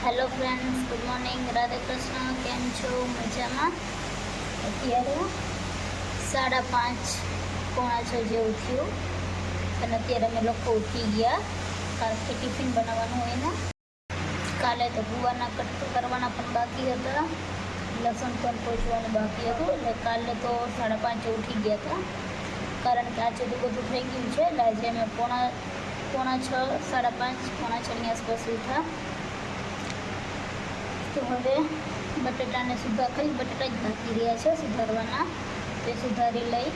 Hello friends, good morning, Radhe Krishna. કેમ છો? મજામાં? અત્યારે 5:30 પોણા 6 જેવું થયું અને અત્યારે અમે લોકો ઉઠી ગયા કારણ કે ટિફિન બનાવવાનું હોય ને. કાલે તો ગુવારના કટ કરવાના પણ બાકી હતા, લસણ પણ પોચવાનું બાકી હતું, એટલે કાલે તો 5:30 ઉઠી ગયા હતા કારણ કે આજે તો બધું થઈ ગયું છે. એટલે આજે અમે પોણા 6, 5:30, પોણા 6ની આસપાસ ઉઠ્યા. તો હવે બટેટાને બટેટા જ બાકી રહ્યા છે સુધારવાના, તે સુધારી લઈ.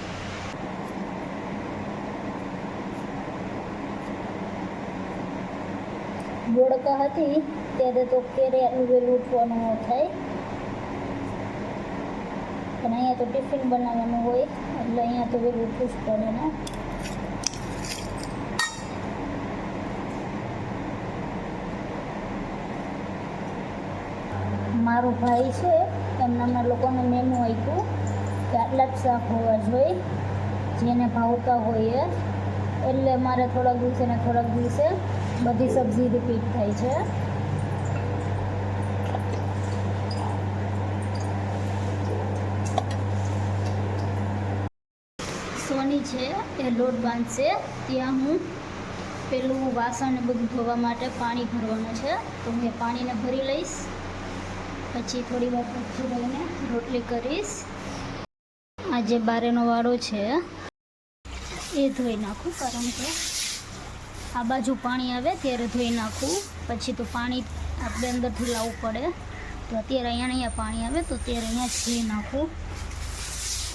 બોડકા હતી ત્યારે તો ક્યારે આટલું વહેલું ઉઠવાનું ન થાય, પણ અહીંયા તો ટિફિન બનાવવાનું હોય એટલે અહીંયા તો વહેલું ઉઠવું જ પડે ને. મારો ભાઈ છે એમના લોકોને મેનુ આપ્યું કે આટલા જ શાક હોવા જોઈએ જેને ભાવતા હોય, એટલે મારે થોડાક દિવસે ને થોડાક દિવસે બધી સબ્જી રિપીટ થાય છે. સોની છે એ લોટ બાંધશે, ત્યાં હું પેલું વાસણ બધું ધોવા માટે પાણી ભરવાનું છે, તો હું એ પાણીને ભરી લઈશ. પછી થોડી વાર પછી રહીને રોટલી કરીશ. આ જે બારેનો વાળો છે એ ધોઈ નાખું કારણ કે આ બાજુ પાણી આવે ત્યારે ધોઈ નાખું, પછી તો પાણી આપણે અંદરથી લાવવું પડે. તો અત્યારે અહીંયા પાણી આવે તો ત્યારે અહીંયા જ ધોઈ નાખું,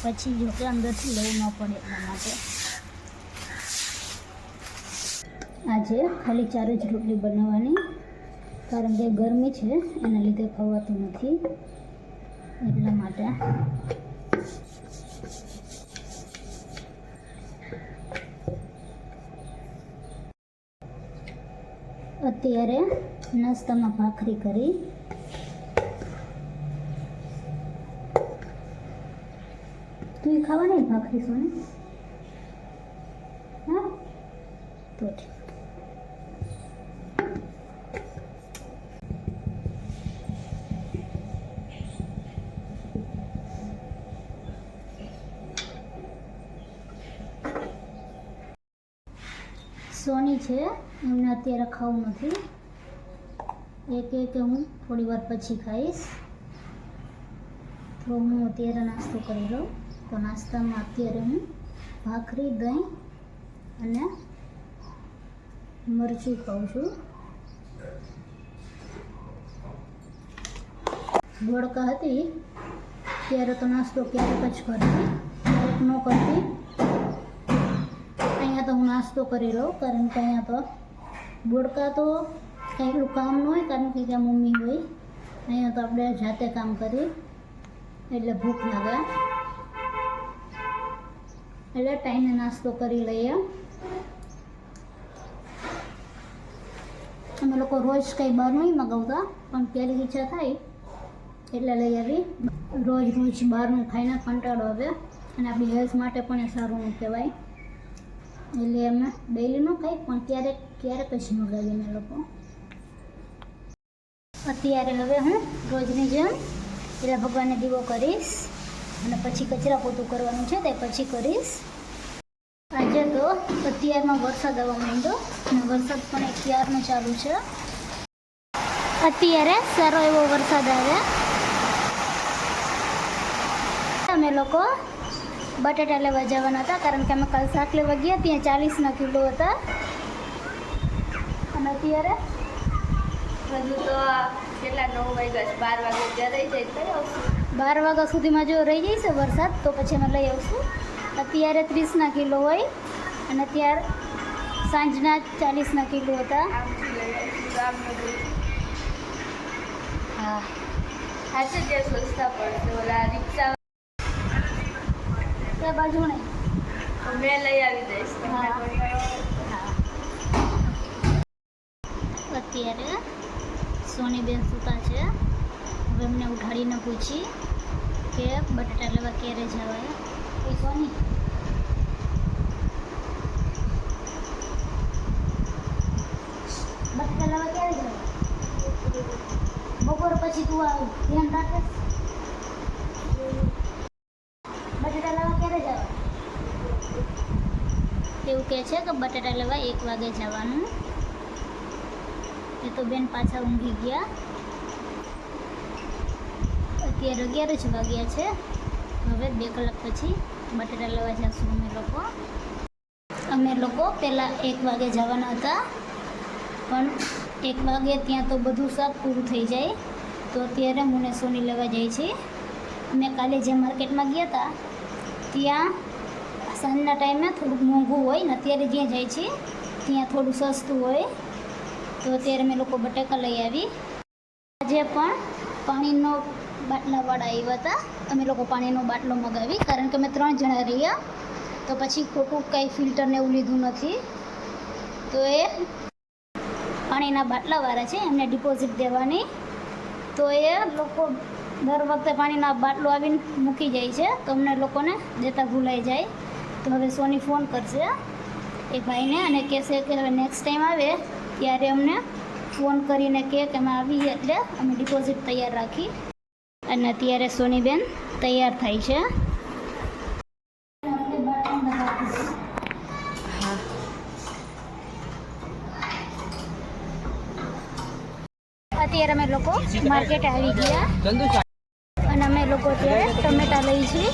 પછી જો કે અંદરથી લેવું ન પડે એટલા માટે. આજે ખાલી 4 જ રોટલી બનાવવાની કારણ કે ગરમી છે એના લીધે ખવાતું નથી એટલા માટે. અત્યારે નાસ્તામાં ભાખરી કરી. તું ખાવાની ભાખરી સોની? હા તો ઠીક. સોની છે એમને અત્યારે ખાવું નથી, એક હું થોડી વાર પછી ખાઈશ. તો હું અત્યારે નાસ્તો કરી લઉં. તો નાસ્તામાં અત્યારે હું ભાખરી, દહીં અને મરચું ખાઉં છું. બોડકા હતી ત્યારે તો નાસ્તો ક્યારેક જ કરતી, ક્યારેક ન કરતી. અહીંયા તો હું નાસ્તો કરી લઉં કારણ કે અહીંયા તો બોડકા તો કંઈ એટલું કામ ન હોય કારણ કે ત્યાં મમ્મી હોય. અહીંયા તો આપણે જાતે કામ કરી એટલે ભૂખ લાગે એટલે ટાઈમે નાસ્તો કરી લઈએ. અમે લોકો રોજ કંઈ બહાર નહીં મગાવતા, પણ ક્યારેક ઈચ્છા થાય એટલે લઈ આવી. રોજ બહારનું ખાઈને કંટાળો આવે અને આપણી હેલ્થ માટે પણ એ સારું ન કહેવાય, એટલે અમે ડેઈલી ન ખાઈ પણ ક્યારેક જ મગાવીએ અમે લોકો. અત્યારે હવે હું રોજની જેમ એટલે ભગવાનને દીવો કરીશ અને પછી કચરા પોતું કરવાનું છે તે પછી કરીશ. આજે તો અત્યારમાં વરસાદ આવવા માંડ્યો અને વરસાદ પણ અત્યારનો ચાલુ છે. અત્યારે સારો એવો વરસાદ આવે. અમે લોકો બટાટા લેવા જવાના હતા કારણ કે અમે કાલ શાક લેવા ગયા, ત્યાં 40ના કિલો હતા અને અત્યારે હજુ તો કેટલા 9 વાગ્યા, 12 વાગે ત્યાં રહી જાય તો આવશું. 12 વાગ્યા સુધીમાં જો રહી જશે વરસાદ તો પછી અમે લઈ આવશું. અત્યારે 30ના કિલો હોય અને અત્યારે સાંજના 40ના કિલો હતા. હા સાચે ત્યાં સસ્તા પડશે. ઓલા રિક્ષા તે બાજુ નહીં, મેં લઈ આવી દઈશ. અત્યારે સોનીબેન સૂતા છે. હવે એમને ઉઠાડીને પૂછી કે બટાટા લેવા ક્યારે જવાય. એ સોની બટાટા લેવા ક્યારે જવાય? પછી તું આ ધ્યાન રાખે બટેટા લેવા ક્યારે જવા એવું કહે છે કે બટેટા લેવા 1 વાગે જવાનું. એ તો બેન પાછા ઊંઘી ગયા. અત્યારે 11 જ વાગ્યા છે. હવે 2 કલાક પછી બટેટા લેવા જઈશું અમે લોકો પહેલાં 1 વાગે જવાના હતા, પણ 1 વાગે ત્યાં તો બધું શાક પૂરું થઈ જાય. તો અત્યારે હું ને સોની લેવા જાય છે. અમે કાલે જે માર્કેટમાં ગયા હતા ત્યાં સાંજના ટાઈમે થોડુંક મોંઘું હોય ને અત્યારે જ્યાં જાય છે ત્યાં થોડું સસ્તું હોય. તો અત્યારે અમે લોકો બટાકા લઈ આવી. આજે પણ પાણીનો બાટલાવાળા આવ્યા હતા. અમે લોકો પાણીનો બાટલો મગાવી, કારણ કે અમે 3 જણા રહ્યા, તો પછી ખોટું કંઈ ફિલ્ટરને એવું લીધું નથી. તો એ પાણીના બાટલાવાળા છે, એમને ડિપોઝિટ દેવાની. તો એ લોકો દર વખતે પાણીના બાટલો આવીને મૂકી જાય છે, તો અમને લોકોને દેતા ભૂલાઈ જાય. તો હવે સોની ફોન કરશે એ ભાઈને અને કહેશે કે હવે નેક્સ્ટ ટાઈમ આવે ત્યારે અમને ફોન કરીને કહે કે અમે આવીએ એટલે અમે ડિપોઝિટ તૈયાર રાખી. અને અત્યારે સોનીબેન તૈયાર થાય છે. અત્યારે અમે લોકો માર્કેટ આવી ગયા અને અમે લોકો અત્યારે ટમેટા લઈ છીએ.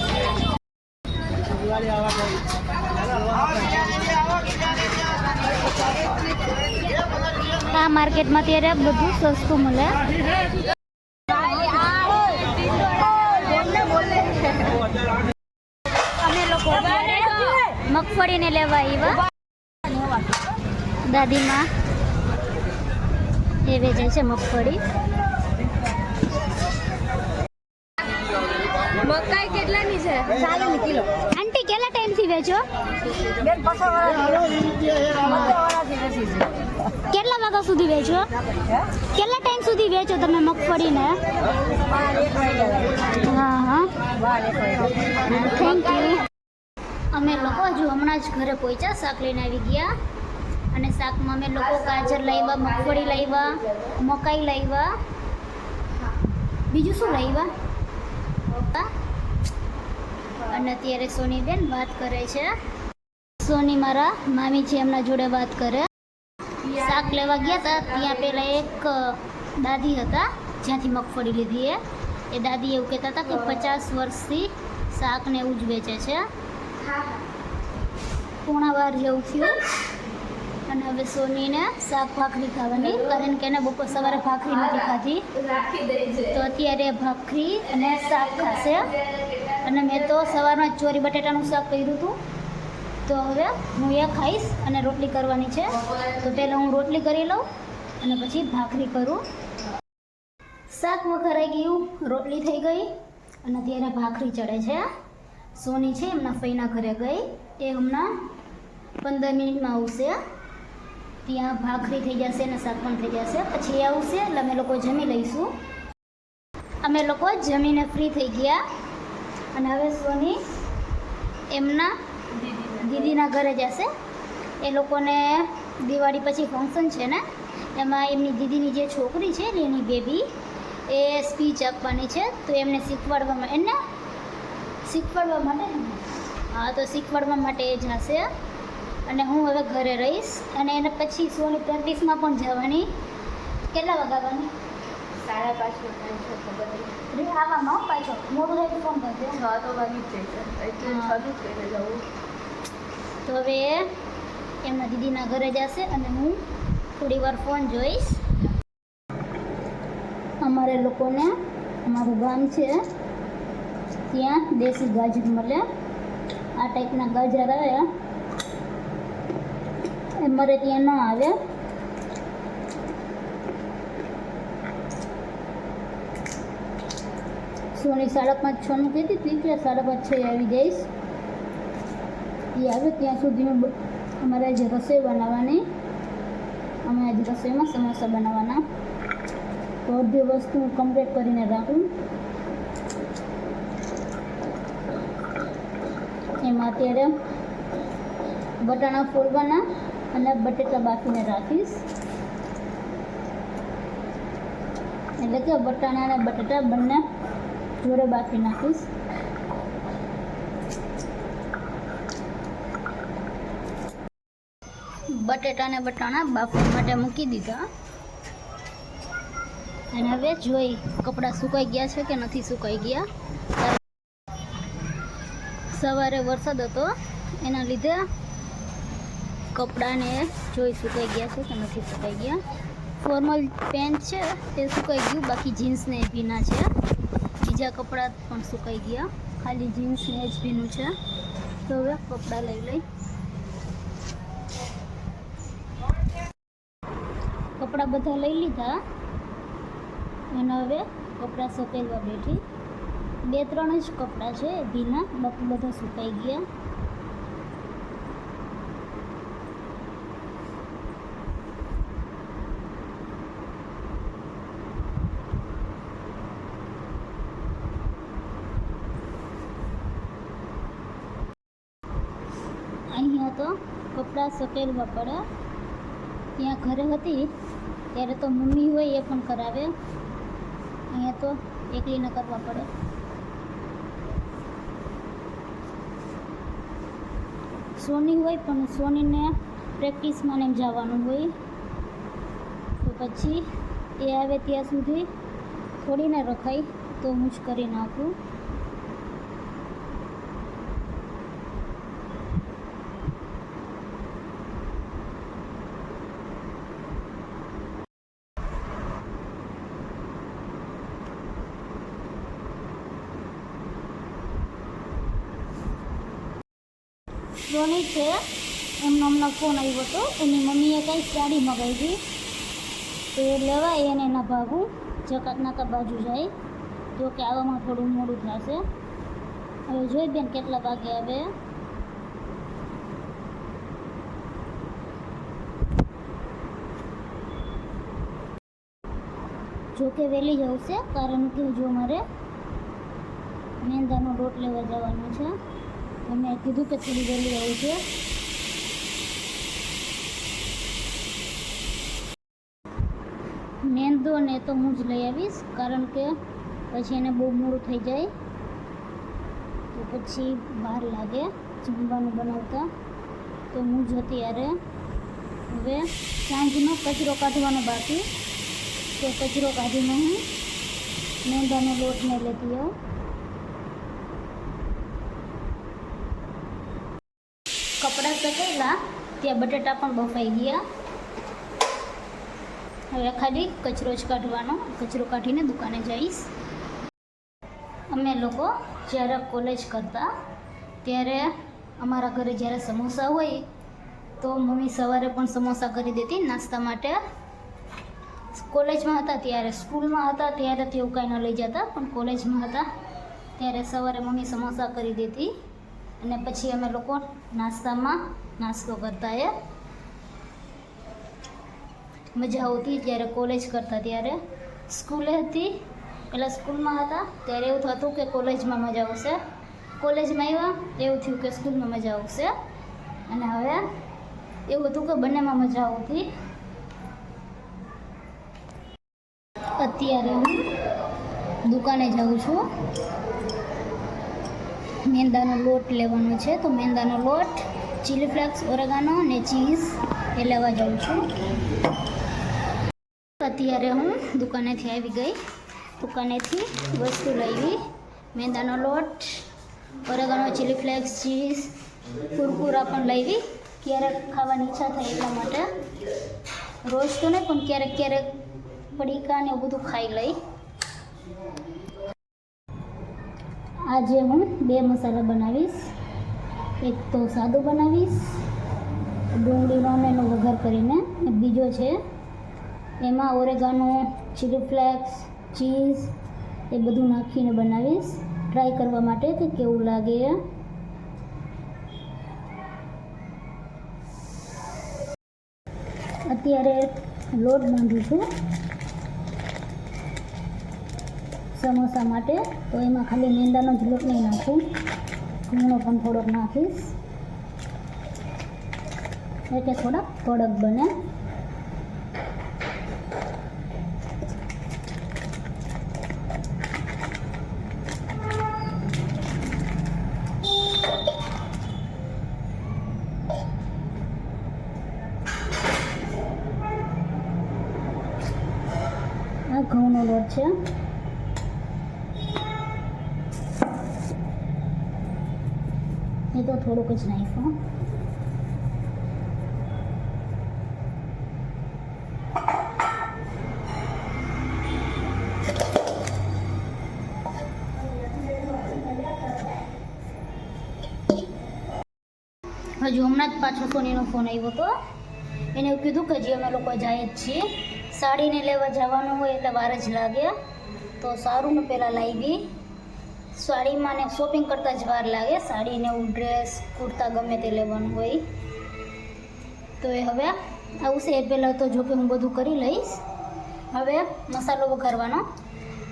આ માર્કેટમાં અત્યારે બધું સસ્તું મળે. અમે લોકો મગફળીને લેવા આવ્યા. દાદીમાં એ વેચે છે મગફળી. મકાઈ કેટલાની છે? 40 કિલો. આંટી કેટલા ટાઈમથી વેચો? બેન 5 કેટલા વાગ્યા સુધી વેચો? કેટલા ટાઈમ સુધી વેચો તમે મગફળીને? હા હા, થેન્ક યુ. અમે લોકો હજુ હમણાં જ ઘરે પહોંચ્યા, શાક લઈને આવી ગયા. અને શાકમાં અમે લોકો ગાજર લાવ્યા, મગફળી લાવ્યા, મકાઈ લાવ્યા, બીજું શું લાવ્યા? અને અત્યારે સોનીબેન વાત કરે છે. સોની મારા મામી છે, એમના જોડે વાત કરે. શાક લેવા ગયા હતા ત્યાં પહેલાં એક દાદી હતા જ્યાંથી મગફળી લીધી. એ દાદી એવું કહેતા હતા કે 50 વર્ષથી શાકને એવું જ વેચે છે. પોણા વાર જેવું થયું. અને હવે સોનીને શાક ભાખરી ખાવાની, કારણ કે એને બપોર સવારે ભાખરી નથી ખાધી, તો અત્યારે ભાખરી અને શાક ખાશે. અને મેં તો સવારમાં ચોરી બટેટાનું શાક કર્યું હતું, તો હવે હું એ ખાઈશ અને રોટલી કરવાની છે. તો પહેલાં હું રોટલી કરી લઉં અને પછી ભાખરી કરું. શાક વઘારાઈ ગયું, રોટલી થઈ ગઈ અને અત્યારે ભાખરી ચડે છે. સોની છે એમના ફઈના ઘરે ગઈ, એ હમણાં 15 મિનિટમાં આવશે. ત્યાં ભાખરી થઈ જશે અને શાક પણ થઈ જશે. પછી એ આવશે એટલે અમે લોકો જમી લઈશું. અમે લોકો જમીને ફ્રી થઈ ગયા અને હવે સોની એમના દીદીના ઘરે જશે. એ લોકોને દિવાળી પછી ફંક્શન છે ને, એમાં એમની દીદીની જે છોકરી છે ને એની બેબી એ સ્પીચ આપવાની છે, તો એમને શીખવાડવા માટે હા, તો શીખવાડવા માટે એ જશે. અને હું હવે ઘરે રહીશ. અને એને પછી સોની પ્રેક્ટિસમાં પણ જવાની. કેટલા વાગવાની? 5:30 આવવામાં પાછો મોડું થાય ફોન કરજો. 6 તો વાગી જ જાય છે, એટલે 6 જ લઈને જવું. તો હવે એમના દીદીના ઘરે જશે અને હું થોડી વાર ફોન જોઈશ. અમારે લોકોને અમારું ગામ છે ત્યાં દેશી ગાજર મળે. આ ટાઈપના ગાજર આવે, અમારે ત્યાં ન આવે. સોની 5:30-6 નું કહેતી હતી કે 5:30-6 આવી જઈશ. એ આવે ત્યાં સુધી અમારે આજે રસોઈ બનાવવાની. અમે આજે રસોઈમાં સમોસા બનાવવાના. તો અડધી વસ્તુ હું કમ્પ્લીટ કરીને રાખું. એમાં અત્યારે બટાણા ફોડવાના અને બટેટા બાફીને રાખીશ. એટલે કે બટાણા અને બટાટા બંને જોડે બાફી નાખીશ. બટેટા અને બટાણા બાફવા માટે મૂકી દીધા અને હવે જોઈ કપડાં સુકાઈ ગયા છે કે નથી સુકાઈ ગયા. સવારે વરસાદ હતો એના લીધે કપડાને જોઈ સુકાઈ ગયા છે કે નથી સુકાઈ ગયા. ફોર્મલ પેન્ટ છે તે સુકાઈ ગયું, બાકી જીન્સને ભીના છે. બીજા કપડાં પણ સુકાઈ ગયા, ખાલી જીન્સને જ ભીનું છે. તો હવે કપડાં લઈ કપડાં બધા લઈ લીધા અને હવે કપડાં સુકાવવા બેઠી. 2-3 જ કપડાં છે ભીના, બાકી બધા સુકાઈ ગયા. અહીંયા તો કપડાં સુકાવવા પડે. ત્યાં ઘરે હતી ત્યારે તો મમ્મી હોય એ પણ કરાવે, અહીંયા તો એકલીને કરવા પડે. સોની હોય પણ સોનીને પ્રેક્ટિસમાં એમ જવાનું હોય, તો પછી એ આવે ત્યાં સુધી થોડીને રખાય, તો હું જ કરી નાખું. સોની છે એમનો હમણાં ફોન આવ્યો હતો, એની મમ્મીએ કંઈ સાડી મગાવી તો એ લેવા એને ના ભાગું જકાત નાકા બાજુ જાય, જો કે આવવામાં થોડું મોડું થશે. હવે જોઈ બેન કેટલા વાગે આવે. જોકે વહેલી જવું છે, કારણ કે જો મારે મેંદાનો લોટ લેવા જવાનો છે. મેં કીધું કે થોડી વહેલી આવું છે. મેંદો ને તો હું જ લઈ આવીશ, કારણ કે પછી એને બહુ મોડું થઈ જાય તો પછી બહાર લાગે જમવાનું બનાવતા. તો હું જ અત્યારે હવે સાંજનો કચરો કાઢવાનો બાકી, તો કચરો કાઢીને હું મેંદાનો લોટને લેતી આવું. કપડાં સુકાયેલા ત્યાં બટાટા પણ બફાઈ ગયા. હવે ખાલી કચરો જ કાઢવાનો. કચરો કાઢીને દુકાને જઈશ. અમે લોકો જ્યારે કોલેજ કરતા ત્યારે અમારા ઘરે જ્યારે સમોસા હોય તો મમ્મી સવારે પણ સમોસા કરી દેતી નાસ્તા માટે. કોલેજમાં હતા ત્યારે, સ્કૂલમાં હતા ત્યારે તેવું કાંઈ ન લઈ જતા, પણ કોલેજમાં હતા ત્યારે સવારે મમ્મી સમોસા કરી દેતી અને પછી અમે લોકો નાસ્તામાં નાસ્તો કરતા. એ મજા આવતી જ્યારે કોલેજ કરતા. ત્યારે સ્કૂલે હતી, પહેલાં સ્કૂલમાં હતા ત્યારે એવું થતું કે કોલેજમાં મજા આવશે, કોલેજમાં આવ્યા એવું થયું કે સ્કૂલમાં મજા આવશે, અને હવે એવું હતું કે બંનેમાં મજા આવતી. અત્યારે હું દુકાને જાઉં છું. મેંદાનો લોટ લેવાનો છે, તો મેંદાનો લોટ, ચીલી ફ્લેક્સ, ઓરેગાનો અને ચીઝ એ લેવા જાઉં છું. અત્યારે હું દુકાનેથી આવી ગઈ. દુકાનેથી વસ્તુ લાવી, મેંદાનો લોટ, ઓરેગાનો, ચીલી ફ્લેક્સ, ચીઝ, કુરકુરા પણ લાવી. ક્યારેક ખાવાની ઈચ્છા થાય એટલા માટે, રોજ તો નહીં પણ ક્યારેક ક્યારેક પડીકા ને એવું બધું ખાઈ લઈ. આજે હું 2 મસાલા બનાવીશ. એક તો સાદો બનાવીશ ડુંગળીનો અને એનો વઘાર કરીને, બીજો છે એમાં ઓરેગાનો, ચીલી ફ્લેક્સ, ચીઝ એ બધું નાખીને બનાવીશ, ટ્રાય કરવા માટે કે કેવું લાગે. અત્યારે લોટ બાંધું છું સમોસા માટે, તો એમાં ખાલી મેંદાનો જ લોટ નહીં નાખું, ઘઉંનો પણ થોડોક નાખીશ એટલે થોડાક કડક બને. આ ઘઉંનો લોટ છે. એ તો થોડુંક જ નાખ્યું. હજુ હમણાં જ પાછો સોનીનો ફોન આવ્યો હતો. એને એવું કીધું કે હજી અમે લોકો જાય જ છીએ. સાડીને લેવા જવાનું હોય એટલે વાર જ લાગે. તો સારું ને પહેલાં લાવી. સાડીમાં ને શોપિંગ કરતાં જ વાર લાગે. સાડીને એવું ડ્રેસ કુર્તા ગમે તે લેવાનું હોય. તો એ હવે આવશે એ પહેલાં તો જોકે હું બધું કરી લઈશ. હવે મસાલો વઘારવાનો.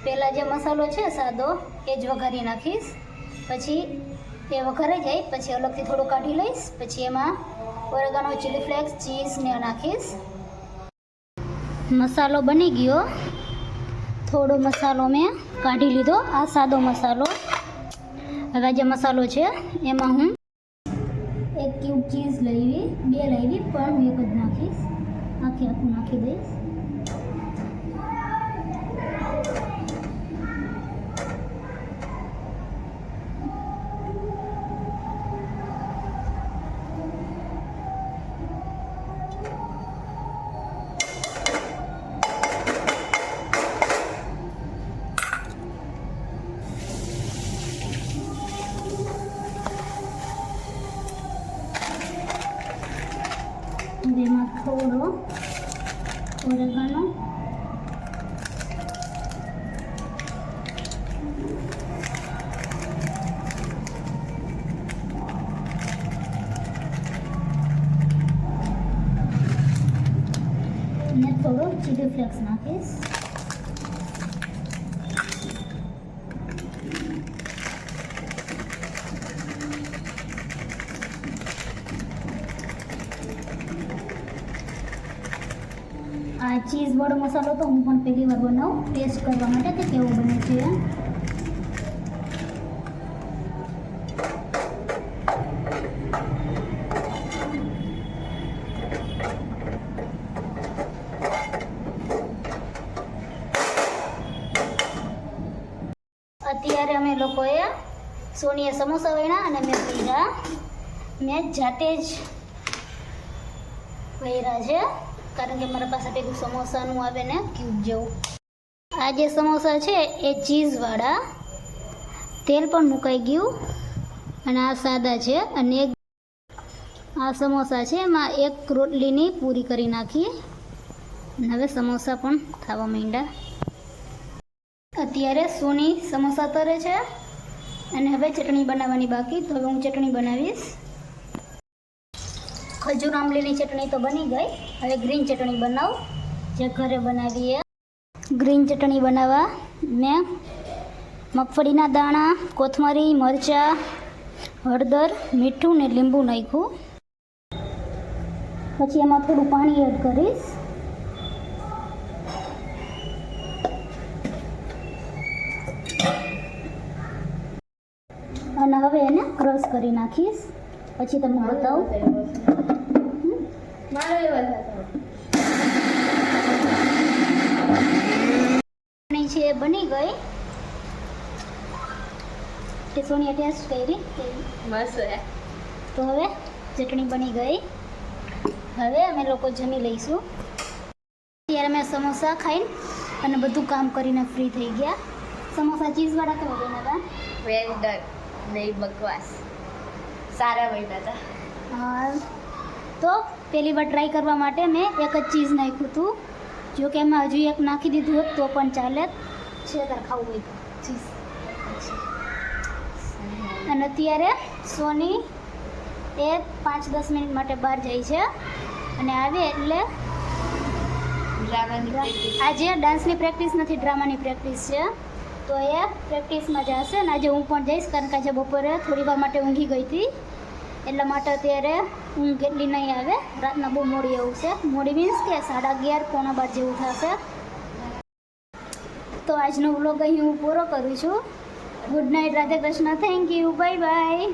પહેલાં જે મસાલો છે સાદો એ જ વઘારી નાખીશ. પછી એ વઘારાઈ જાય પછી અલગથી થોડું કાઢી લઈશ. પછી એમાં ઓરેગાનો, ચીલી ફ્લેક્સ, ચીઝ ને નાખીશ. મસાલો બની ગયો. થોડો મસાલો મેં કાઢી લીધો. આ સાદો મસાલો. હવે જે મસાલો છે એમાં હું 1 ક્યુબ ચીઝ લઈ 2 લઈ પણ હું 1 જ નાખીશ. આખું નાખી દઈશ. એમાં થોડો ઓરેગાનો, અને થોડો ચીલી ફ્લેક્સ નાખીશ. આ ચીઝ વાળો મસાલો તો હું પણ પહેલી વાર બનાવું ટેસ્ટ કરવા માટે કે કેવો બને છે. અત્યારે અમે લોકોએ સોનીએ સમોસા વણ્યા અને મેં પીધા. મેં જાતે જ વણ્યા છે કારણ કે મારા પાસે પેલું સમોસાનું આવે ને ક્યુબ જેવું. આ જે સમોસા છે એ ચીઝવાળા. તેલ પણ મુકાઈ ગયું. અને આ સાદા છે. અને આ સમોસા છે એમાં 1 રોટલીની પૂરી કરી નાખી. અને હવે સમોસા પણ થવા માંડ્યા. અત્યારે સોની સમોસા તરે છે અને હવે ચટણી બનાવવાની બાકી. તો હવે હું ચટણી બનાવીશ. ખજૂર આંબલીની ચટણી તો બની ગઈ. હવે ગ્રીન ચટણી બનાવું જે ઘરે બનાવીએ. ગ્રીન ચટણી બનાવવા મેં મગફળીના દાણા, કોથમરી, મરચાં, હળદર, મીઠું ને લીંબુ નાખ્યું. પછી એમાં થોડું પાણી એડ કરીશ. અને હવે એને ક્રશ કરી નાખીશ. પછી તમને બતાવું. મારો એવા ચટણી છે એ બની ગઈ. તે સોનીએ ટેસ્ટ કરી મસ્ત છે. તો હવે ચટણી બની ગઈ. હવે અમે લોકો જમી લઈશું. ત્યારે મેં સમોસા ખાઈને અને બધું કામ કરીને ફ્રી થઈ ગયા. સમોસા ચીઝવાળા કેવા બન્યા હતા? Well done. નહીં બકવાસ. સારા બન્યા હતા. હા, તો પહેલી વાર ટ્રાય કરવા માટે મેં 1 જ ચીઝ નાખ્યું હતું. જો કે એમાં હજુ 1 નાખી દીધું હોત તો પણ ચાલે છે. તારે ખાવું હોય તો ચીઝ. અને અત્યારે સોની એ 5-10 મિનિટ માટે બહાર જાય છે અને આવે એટલે આજે ડાન્સની પ્રેક્ટિસ નથી, ડ્રામાની પ્રેક્ટિસ છે. તો એ પ્રેક્ટિસમાં જશે. અને આજે હું પણ જઈશ કારણ કે આજે બપોરે થોડી વાર માટે ઊંઘી ગઈ હતી. એટલા માટે અત્યારે ઊંઘ એટલી નહીં આવે. રાતના બહુ મોડી એવું છે. મોડી મીન્સ કે 11:30 પોણા 12 જેવું થશે. તો આજનો વ્લોગ અહીં હું પૂરો કરું છું. Good night, Radhe Krishna, thank you, bye bye.